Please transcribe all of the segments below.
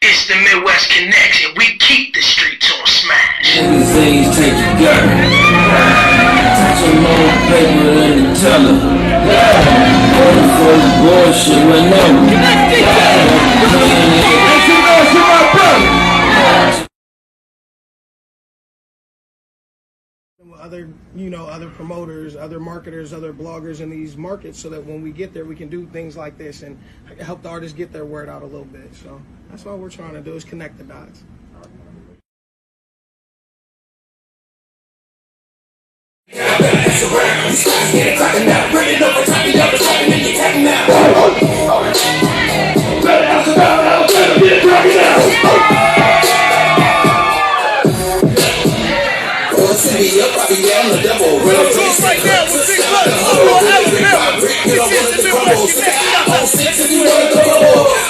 It's the Midwest Connectz, and we keep the streets on smash. Magazines take your girl. Touch some more paper than the teller. Going for the bullshit whenever. Other promoters, other marketers, other bloggers in these markets, so that when we get there, we can do things like this and help the artists get their word out a little bit. So that's all we're trying to do, is connect the dots.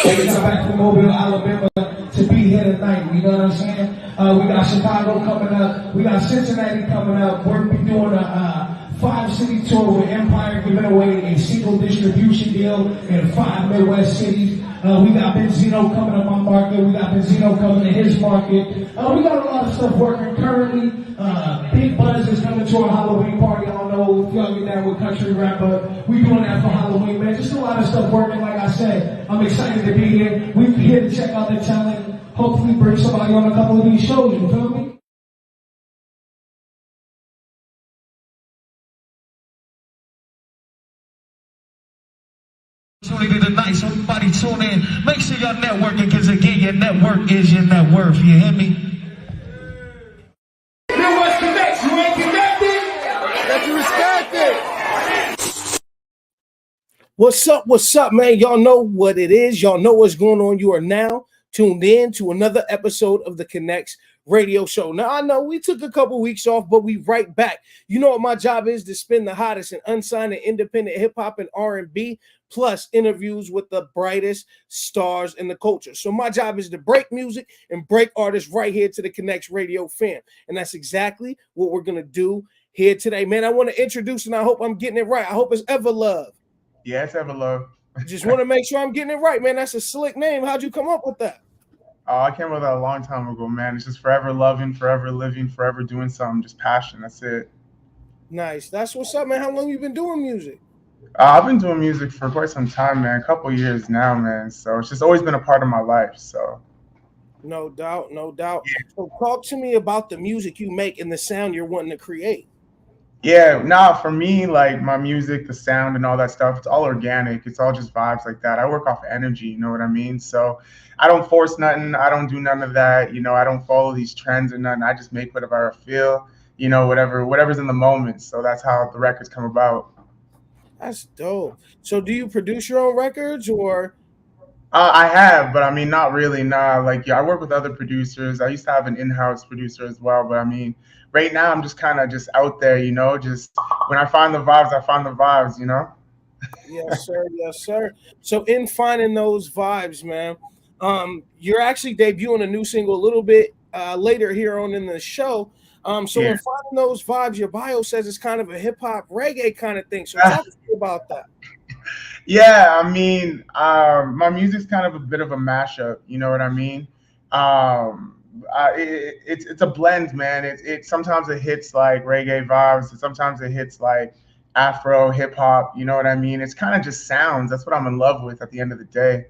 Every time back from Mobile, Alabama, to be here tonight, you know what I'm saying? We got Chicago coming up, we got Cincinnati coming up. We're doing a 5-city tour with Empire, giving away a single distribution deal in 5 Midwest cities. We got Benzino coming to my market. We got Benzino coming to his market. We got a lot of stuff working currently. Big Buzz is coming to a Halloween party. I don't know if y'all get that with country rap, but we doing that for Halloween, man. Just a lot of stuff working. Like I said, I'm excited to be here. We're here to check out the talent. Hopefully bring somebody on a couple of these shows. You feel me? Tonight, so everybody tune in. Make sure y'all networking, because again, your network is your net worth. You hear me? Midwest Connectz, you ain't connected? That you respect it. What's up, man? Y'all know what it is. Y'all know what's going on. You are now tuned in to another episode of the Connectz Radio Show. Now, I know we took a couple weeks off, but we right back. You know what my job is? To spin the hottest and unsigned and independent hip hop and R&B, plus interviews with the brightest stars in the culture. So my job is to break music and break artists right here to the Connectz Radio fam. And that's exactly what we're going to do here today. Man, I want to introduce, and I hope I'm getting it right. I hope it's Evrlove. Yeah, it's Evrlove. Just want to make sure I'm getting it right, man. That's a slick name. How'd you come up with that? Oh, I came up with that a long time ago, man. It's just forever loving, forever living, forever doing something, just passion. That's it. Nice. That's what's up, man. How long you been doing music? I've been doing music for quite some time, man. A couple years now, man. So it's just always been a part of my life. So. No doubt, no doubt. Yeah. So talk to me about the music you make and the sound you're wanting to create. Yeah, for me, like my music, the sound and all that stuff, it's all organic. It's all just vibes like that. I work off energy, you know what I mean? So I don't force nothing. I don't do none of that. You know, I don't follow these trends or nothing. I just make whatever I feel, you know, whatever's in the moment. So that's how the records come about. That's dope. So do you produce your own records or? I have, but I mean, not really. Nah, like, yeah, I work with other producers. I used to have an in-house producer as well, but I mean, right now I'm just kind of just out there, you know, just when I find the vibes, you know? Yes, sir. Yes, sir. So in finding those vibes, man, you're actually debuting a new single a little bit later here on in the show. In finding those vibes, your bio says it's kind of a hip hop reggae kind of thing. So talk to me about that. Yeah, I mean, my music's kind of a bit of a mashup. You know what I mean? It's a blend, man. It sometimes it hits like reggae vibes, and sometimes it hits like Afro hip hop. You know what I mean? It's kind of just sounds. That's what I'm in love with at the end of the day.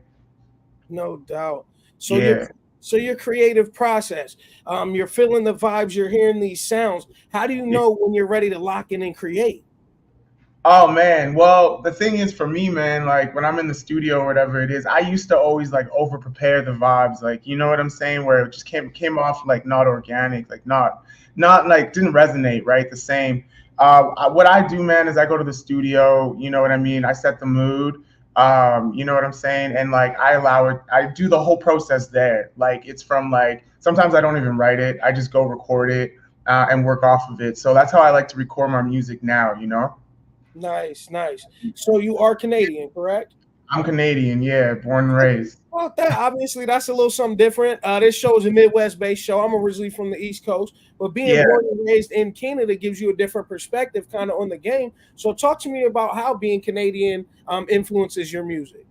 No doubt. So your creative process, you're feeling the vibes, you're hearing these sounds. How do you know when you're ready to lock in and create? Oh man, well the thing is for me, man, like when I'm in the studio or whatever it is, I used to always like over prepare the vibes, like you know what I'm saying, where it just came off like not organic, like not like didn't resonate right the same. What I do, man, is I go to the studio, you know what I mean, I set the mood, you know what I'm saying, and like I do the whole process there. Like it's from like sometimes I don't even write it, I just go record it and work off of it. So that's how I like to record my music now, you know. Nice. So you are Canadian, correct? I'm Canadian, yeah, born and raised. Well, obviously that's a little something different. This show is a Midwest-based show. I'm originally from the East Coast, but being born and raised in Canada gives you a different perspective kind of on the game. So talk to me about how being Canadian influences your music.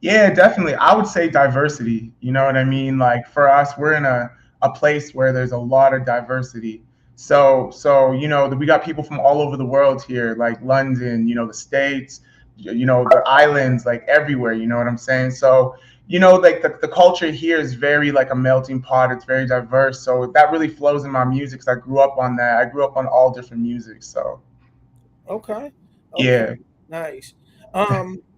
Yeah, definitely. I would say diversity. You know what I mean? Like for us, we're in a place where there's a lot of diversity. So we got people from all over the world here, like London, the States, the islands, like everywhere. You know what I'm saying? So like the culture here is very like a melting pot. It's very diverse. So that really flows in my music because I grew up on that. I grew up on all different music. So Okay. Okay. yeah. Nice.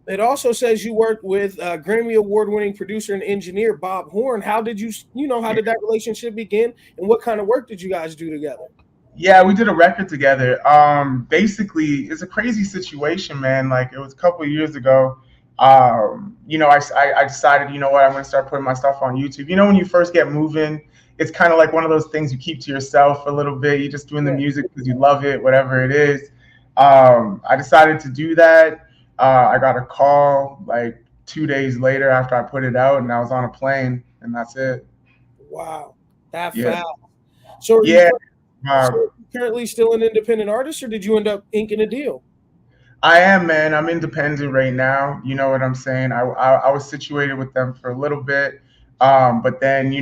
It also says you worked with Grammy Award-winning producer and engineer Bob Horn. How did how did that relationship begin, and what kind of work did you guys do together? Yeah, we did a record together. Basically, it's a crazy situation, man. Like it was a couple of years ago. I decided, you know what, I'm gonna start putting my stuff on YouTube. When you first get moving, it's kind of like one of those things you keep to yourself a little bit. You're just doing the music because you love it, whatever it is. I decided to do that. I got a call like 2 days later after I put it out, and I was on a plane, and that's it. Wow, that Yeah. fast. So are Yeah. you currently still an independent artist, or did you end up inking a deal? I am, man. I'm independent right now. You know what I'm saying? I was situated with them for a little bit, but then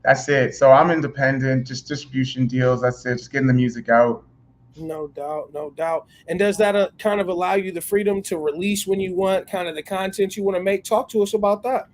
that's it. So I'm independent, just distribution deals. That's it. Just getting the music out. No doubt, no doubt. And does that kind of allow you the freedom to release when you want, kind of the content you want to make? Talk to us about that.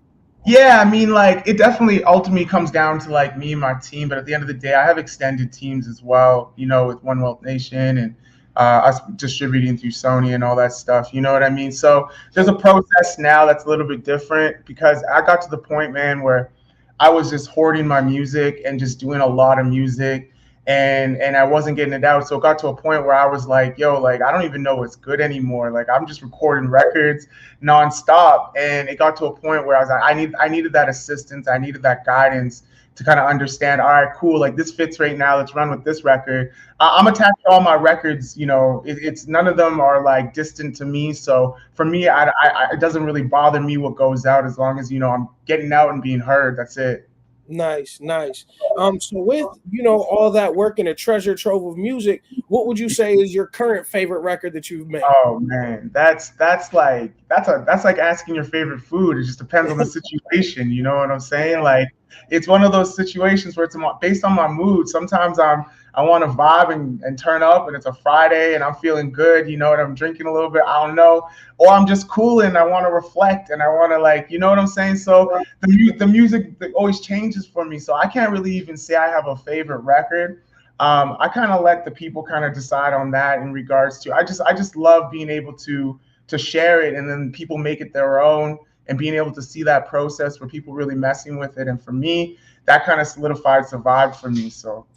Yeah, I mean, like it definitely ultimately comes down to like me and my team, but at the end of the day, I have extended teams as well. With One Wealth Nation and us distributing through Sony and all that stuff. You know what I mean? So there's a process now that's a little bit different because I got to the point, man, where I was just hoarding my music and just doing a lot of music. And I wasn't getting it out. So it got to a point where I was like, yo, like, I don't even know what's good anymore. Like, I'm just recording records nonstop. And it got to a point where I was like, I needed that assistance. I needed that guidance to kind of understand, all right, cool, like this fits right now. Let's run with this record. I'm attached to all my records, it's none of them are like distant to me. So for me, it doesn't really bother me what goes out as long as, I'm getting out and being heard. That's it. Nice. So with all that work and a treasure trove of music, what would you say is your current favorite record that you've made? Oh man, that's like asking your favorite food. It just depends on the situation. You know what I'm saying? Like it's one of those situations where it's based on my mood. Sometimes I want to vibe and turn up, and it's a Friday and I'm feeling good. And I'm drinking a little bit. I don't know, or I'm just cool and I want to reflect and I want to what I'm saying. So the music always changes for me. So I can't really even say I have a favorite record. I kind of let the people kind of decide on that in regards to. I just love being able to share it and then people make it their own and being able to see that process where people really messing with it. And for me, that kind of solidifies the vibe for me. So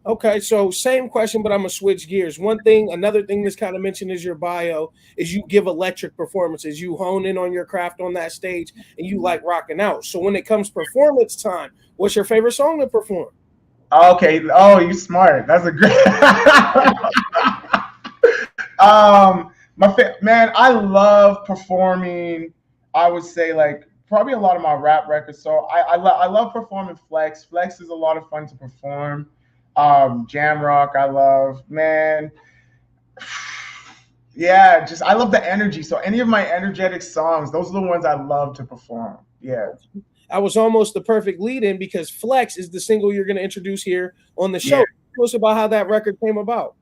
okay. So same question, but I'm gonna switch gears. Another thing that's kind of mentioned is your bio is you give electric performances. You hone in on your craft on that stage, and you like rocking out. So when it comes performance time, what's your favorite song to perform? Okay. Oh, you smart. That's a great. Man, I love performing. I would say like probably a lot of my rap records. So I love performing Flex. Flex is a lot of fun to perform. Jam Rock, I love, man. Yeah, I love the energy. So any of my energetic songs, those are the ones I love to perform. Yeah. I was almost the perfect lead-in because Flex is the single you're going to introduce here on the show. Yeah. Tell us about how that record came about.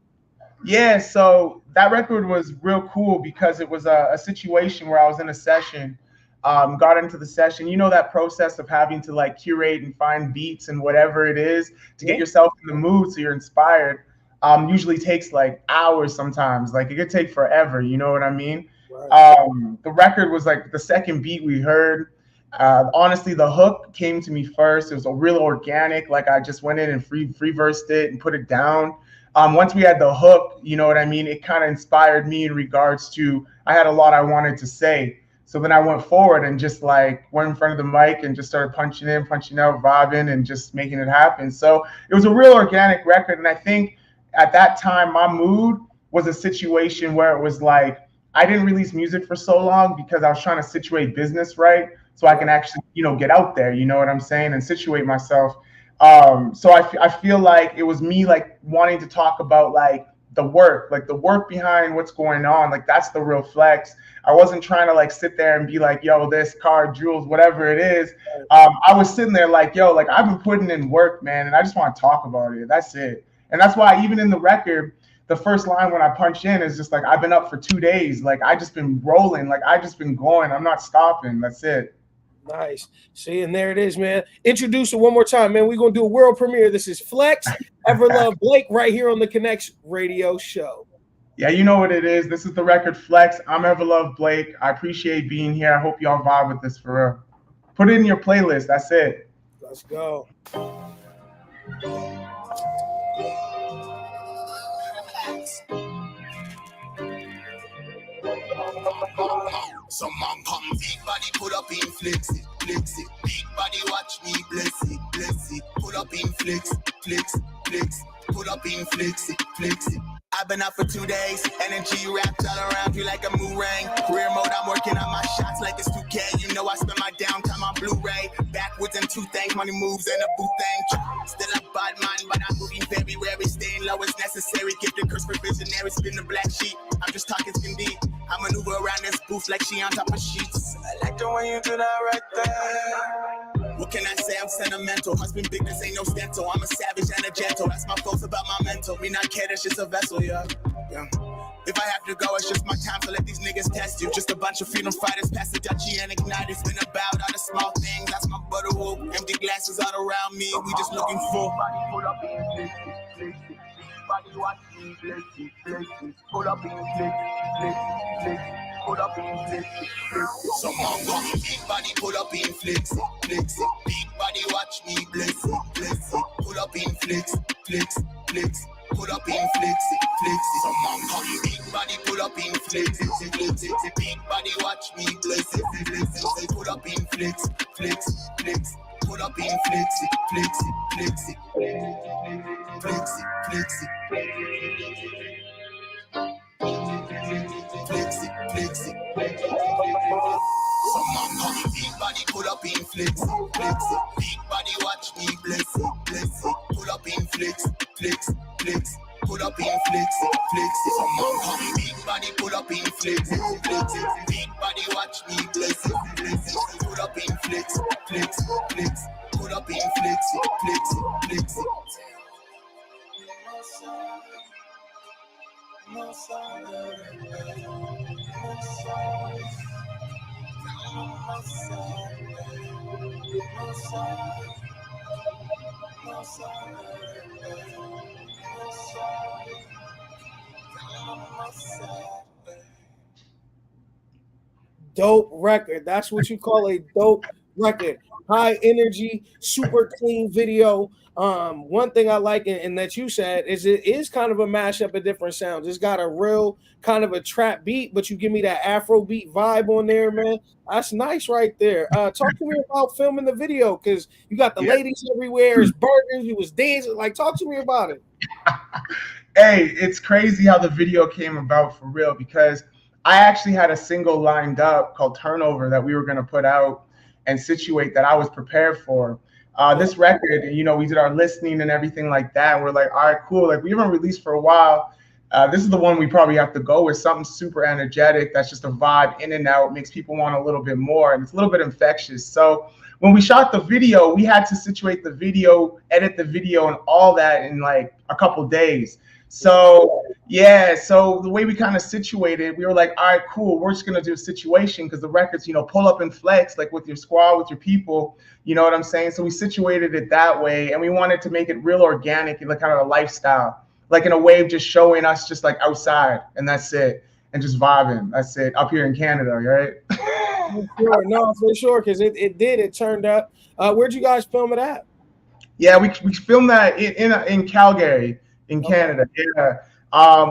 Yeah, so that record was real cool because it was a situation where I was in a session, got into the session. That process of having to like curate and find beats and whatever it is to get yourself in the mood so you're inspired, usually takes like hours sometimes. Like it could take forever, you know what I mean? Right. The record was like the second beat we heard. Honestly, the hook came to me first. It was a real organic, like I just went in and free versed it and put it down. Once we had the hook, you know what I mean? It kind of inspired me in regards to, I had a lot I wanted to say. So then I went forward and just like went in front of the mic and just started punching in, punching out, vibing and just making it happen. So it was a real organic record. And I think at that time, my mood was a situation where it was like, I didn't release music for so long because I was trying to situate business right. So I can actually, get out there, you know what I'm saying, and situate myself. So I feel like it was me like wanting to talk about like the work, like the work behind what's going on. Like that's the real flex. I wasn't trying to like sit there and be like, yo, this car, jewels, whatever it is. I was sitting there like, yo, like I've been putting in work, man, and I just want to talk about it. That's it. And that's why even in the record, the first line when I punch in is just like, I've been up for 2 days. Like I just been rolling. Like I just been going. I'm not stopping. That's it. Nice. See, and there it is, man. Introduce it one more time, man. We're going to do a world premiere. This is Flex, Evrlove Blake, right here on the Connectz Radio Show. Yeah, you know what it is. This is the record Flex. I'm Evrlove Blake. I appreciate being here. I hope y'all vibe with this for real. Put it in your playlist. That's it. Let's go. Someone come, big body, put up in flex it, flex it. Big body, watch me, bless it, bless it. Put up in flex, flex, flex. Put up in flex it, flex it. I've been up for 2 days, energy wrapped all around you like a boomerang. Career mode, I'm working on my shots like it's 2K. You know I spend my downtime on Blu-ray. Backwards and 2 things, money moves and a boot thing. Still a bad man, but I'm moving very wary. Staying low is necessary, give the curse for visionary. Spin the black sheet, I'm just talking skin deep. I maneuver around this booth like she on top of sheets. I like the way you do that right there. What can I say? I'm sentimental. Husband big, this ain't no stencil. I'm a savage and a gentle. That's my fault about my mental. Me not care, that's just a vessel, yeah. If I have to go, it's just my time to let these niggas test you. Just a bunch of freedom fighters, past the Dutchie and ignite. It's been about all the small things. That's my butter whoop. Empty glasses all around me. We just looking for. Pull up in body watch me, bless it, bless it. Pull up in Pull up in flex it. Someone come, big body, pull up in flex it, flex it. Big body, watch me, bless it, bless it. Pull up in flex, flex, flex. Pull up in flex it, flex it. Someone come, big body, pull up in flex it, flex it. Big body, watch me, bless it, bless it. Pull up in flex, flex, flex. Pull up in flex it, flex it, flex it. Flex it, flex it. Flex it, flex it. Someone come, big body, pull up in flex it, flex it. Big body, watch me, bless it, bless it. Pull up in flex, flex, flex. Pull up in flex it, flex it. Someone come, big body, pull up in flex it, flex it. Big body, watch me, bless it, bless it. Pull up in flex, flex, flex. Pull up in flex it, flex it, flex it. No side, Dope record. That's what you call a dope record. High energy, super clean video. One thing I like and that you said is it is kind of a mashup of different sounds. It's got a real kind of a trap beat, but you give me that Afro beat vibe on there, man. That's nice right there. Talk to me about filming the video, because you got the ladies everywhere. It's burgers. You was dancing. Like, talk to me about it. Hey, it's crazy how the video came about for real, because I actually had a single lined up called Turnover that we were going to put out and situate that I was prepared for. This record, you know, we did our listening and everything like that. We're like, all right, cool. Like, we haven't released for a while. This is the one we probably have to go with, something super energetic. That's just a vibe in and out, makes people want a little bit more, and it's a little bit infectious. So when we shot the video, we had to situate the video, edit the video, and all that in like a couple days. So yeah, so the way we kind of situated, we were like, all right, cool, we're just gonna do a situation, because the record's, you know, pull up and flex, like with your squad, with your people, you know what I'm saying? So we situated it that way, and we wanted to make it real organic and like kind of a lifestyle, like in a way of just showing us just like outside, and that's it, and just vibing. That's it, up here in Canada, right? Sure, no, for sure, because it turned up. Where'd you guys film it at? Yeah, we filmed that in Calgary, in Canada. Yeah,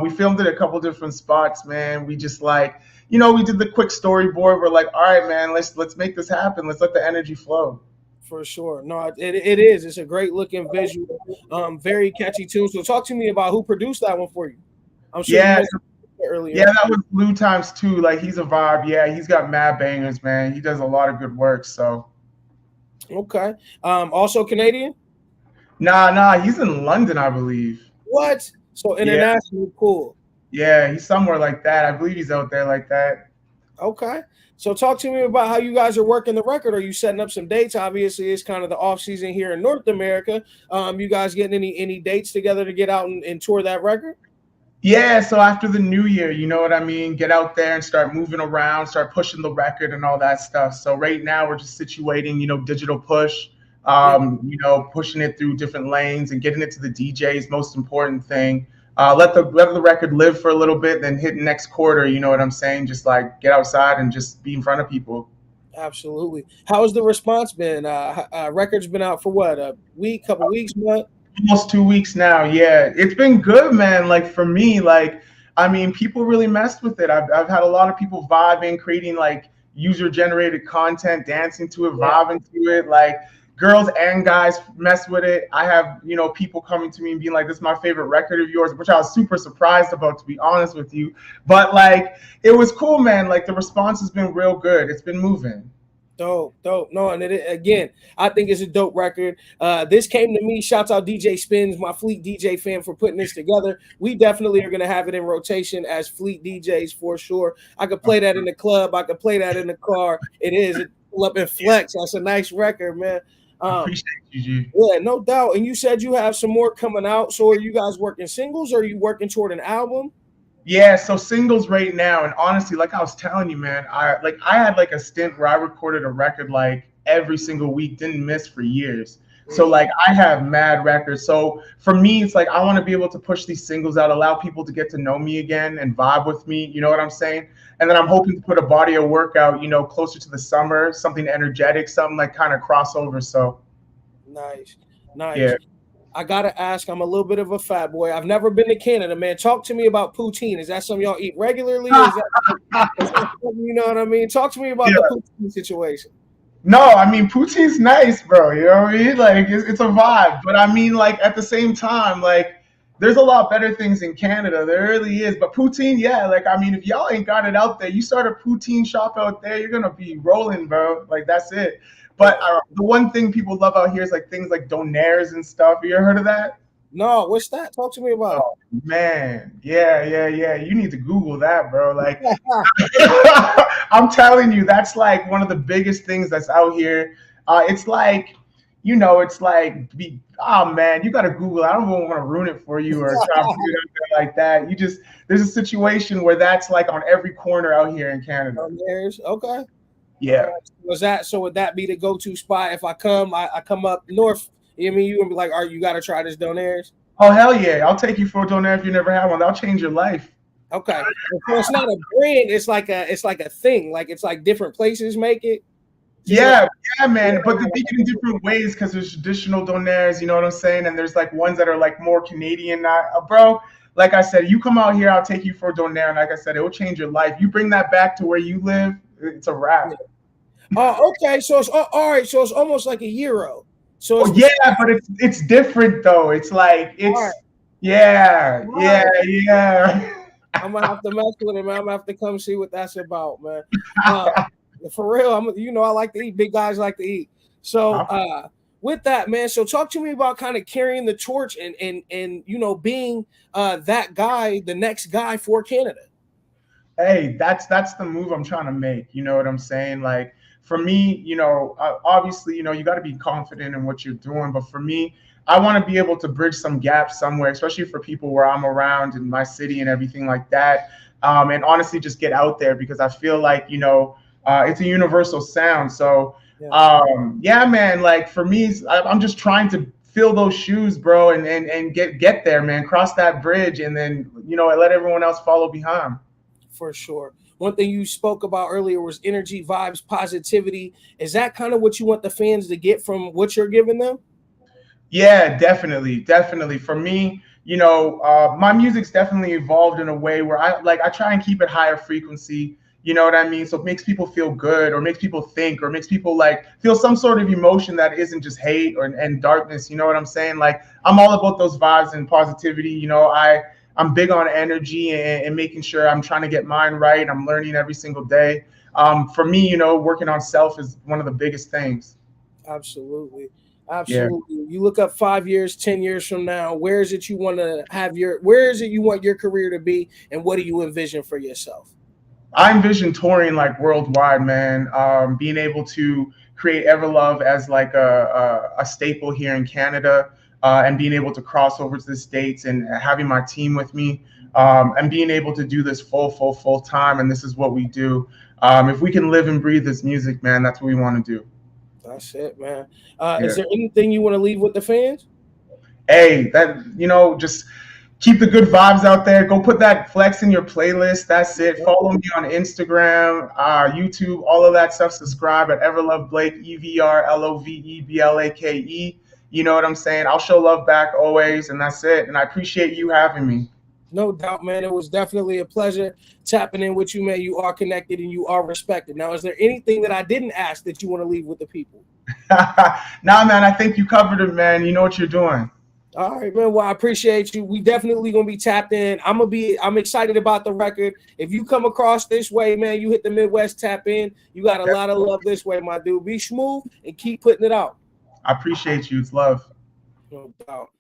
we filmed it a couple different spots, man. We just like, you know, we did the quick storyboard. We're like, all right, man, let's make this happen. Let's let the energy flow. For sure. No, it is. It's a great looking visual, very catchy tune. So talk to me about who produced that one for you. I'm sure you mentioned it earlier. Yeah, that was Blue ×2. Like, he's a vibe. Yeah, he's got mad bangers, man. He does a lot of good work. So okay. Also Canadian? Nah, he's in London, I believe. What? So internationally cool. Yeah, he's somewhere like that. I believe he's out there like that. Okay. So talk to me about how you guys are working the record. Are you setting up some dates? Obviously, it's kind of the off season here in North America. You guys getting any dates together to get out and tour that record? Yeah, so after the new year, you know what I mean? Get out there and start moving around, start pushing the record and all that stuff. So right now we're just situating, digital push, pushing it through different lanes and getting it to the DJs, most important thing. Let the record live for a little bit, then hit next quarter, you know what I'm saying? Just like get outside and just be in front of people. Absolutely. How has the response been? Record's been out for what, a week, couple weeks, what? Almost 2 weeks now. Yeah, it's been good, man. Like for me, people really messed with it. I've had a lot of people vibing, creating like user generated content, dancing to it, vibing to it. Like girls and guys mess with it. I have, people coming to me and being like, this is my favorite record of yours, which I was super surprised about, to be honest with you. But like, it was cool, man. Like the response has been real good. It's been moving. Dope. No, and again, I think it's a dope record. This came to me. Shouts out DJ Spins, my Fleet DJ fan, for putting this together. We definitely are going to have it in rotation as Fleet DJs for sure. I could play that in the club. I could play that in the car. It pull up and flex. That's a nice record, man. Appreciate you, G. Yeah, no doubt. And you said you have some more coming out. So are you guys working singles or are you working toward an album? Yeah, so singles right now, and honestly, like I was telling you, man, I had like a stint where I recorded a record like every single week, didn't miss for years. So like I have mad records. So for me, it's like I want to be able to push these singles out, allow people to get to know me again and vibe with me. You know what I'm saying? And then I'm hoping to put a body of work out, closer to the summer, something energetic, something like kind of crossover. So nice. Yeah. I gotta ask, I'm a little bit of a fat boy. I've never been to Canada, man. Talk to me about poutine. Is that something y'all eat regularly? Is that you know what I mean? Talk to me about the poutine situation. No, I mean, poutine's nice, bro. You know what I mean? Like, it's a vibe. But I mean, like, at the same time, like, there's a lot better things in Canada. There really is. But poutine, yeah. Like, I mean, if y'all ain't got it out there, you start a poutine shop out there, you're going to be rolling, bro. Like, that's it. But the one thing people love out here is like things like donaires and stuff. You ever heard of that? No, what's that? Talk to me about it. Man, yeah. You need to Google that, bro. Like, I'm telling you, that's like one of the biggest things that's out here. It's like, oh man, you got to Google it. I don't want to ruin it for you or try to figure it out like that. There's a situation where that's like on every corner out here in Canada. Okay. Yeah. Would that be the go-to spot if I come up north? You know what I mean, you gonna be like, all right, you gotta try this donaires. Oh hell yeah. I'll take you for a donaire if you never had one. That'll change your life. Okay. So it's not a brand, it's like a thing. Like it's like different places make it. Yeah, man. But they make it in different ways because there's traditional donaires, you know what I'm saying? And there's like ones that are like more Canadian, bro. Like I said, you come out here, I'll take you for a donaire, and like I said, it will change your life. You bring that back to where you live, it's a wrap. Okay, so it's all right. So it's almost like a euro. So yeah, but it's different though. It's like yeah. I'm gonna have to mess with it, man. I'm gonna have to come see what that's about, man. For real, I like to eat. Big guys like to eat. So with that, man. So talk to me about kind of carrying the torch and being that guy, the next guy for Canada. Hey, that's the move I'm trying to make. You know what I'm saying? Like for me, obviously, you got to be confident in what you're doing. But for me, I want to be able to bridge some gaps somewhere, especially for people where I'm around in my city and everything like that. And honestly, just get out there because I feel like, it's a universal sound. So, yeah, man, like for me, I'm just trying to fill those shoes, bro, and get there, man, cross that bridge and then, let everyone else follow behind. For sure. One thing you spoke about earlier was energy, vibes, positivity. Is that kind of what you want the fans to get from what you're giving them? Yeah, definitely. For me, my music's definitely evolved in a way where I try and keep it higher frequency. You know what I mean? So it makes people feel good or makes people think or makes people like feel some sort of emotion that isn't just hate and darkness. You know what I'm saying? Like I'm all about those vibes and positivity. I'm big on energy and making sure I'm trying to get mine right. I'm learning every single day. For me, working on self is one of the biggest things. Absolutely. Absolutely. You look up 5 years, 10 years from now, where is it you want to have where is it you want your career to be, and what do you envision for yourself? I envision touring like worldwide, man. Being able to create Evrlove as like a staple here in Canada, and being able to cross over to the States and having my team with me, and being able to do this full time. And this is what we do. If we can live and breathe this music, man, that's what we want to do. That's it, man. Is there anything you want to leave with the fans? Hey, just keep the good vibes out there. Go put that flex in your playlist. That's it. Follow me on Instagram, YouTube, all of that stuff. Subscribe at Evrlove Blake, EVRLOVEBLAKE. You know what I'm saying? I'll show love back always, and that's it. And I appreciate you having me. No doubt, man. It was definitely a pleasure tapping in with you, man. You are connected and you are respected. Now, is there anything that I didn't ask that you want to leave with the people? Nah, man, I think you covered it, man. You know what you're doing. All right, man. Well, I appreciate you. We definitely gonna be tapped in. I'm excited about the record. If you come across this way, man, you hit the Midwest Tap In. You got a lot of love this way, my dude. Be smooth and keep putting it out. I appreciate you. It's love. No doubt.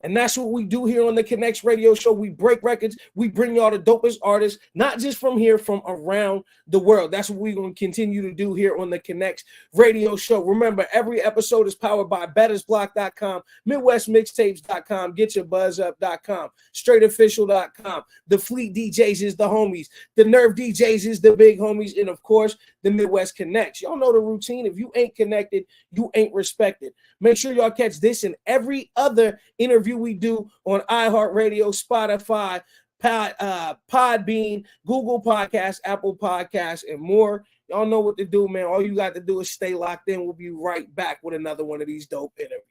And that's what we do here on the Connectz Radio Show. We break records. We bring y'all the dopest artists, not just from here, from around the world. That's what we're going to continue to do here on the Connectz Radio Show. Remember, every episode is powered by bettersblock.com, midwestmixtapes.com, getyourbuzzup.com, straightofficial.com. The Fleet DJs is the homies. The Nerve DJs is the big homies. And, of course, the Midwest Connectz. Y'all know the routine. If you ain't connected, you ain't respected. Make sure y'all catch this and every other interview we do on iHeartRadio, Spotify, Podbean, Google Podcasts, Apple Podcasts, and more. Y'all know what to do, man. All you got to do is stay locked in. We'll be right back with another one of these dope interviews.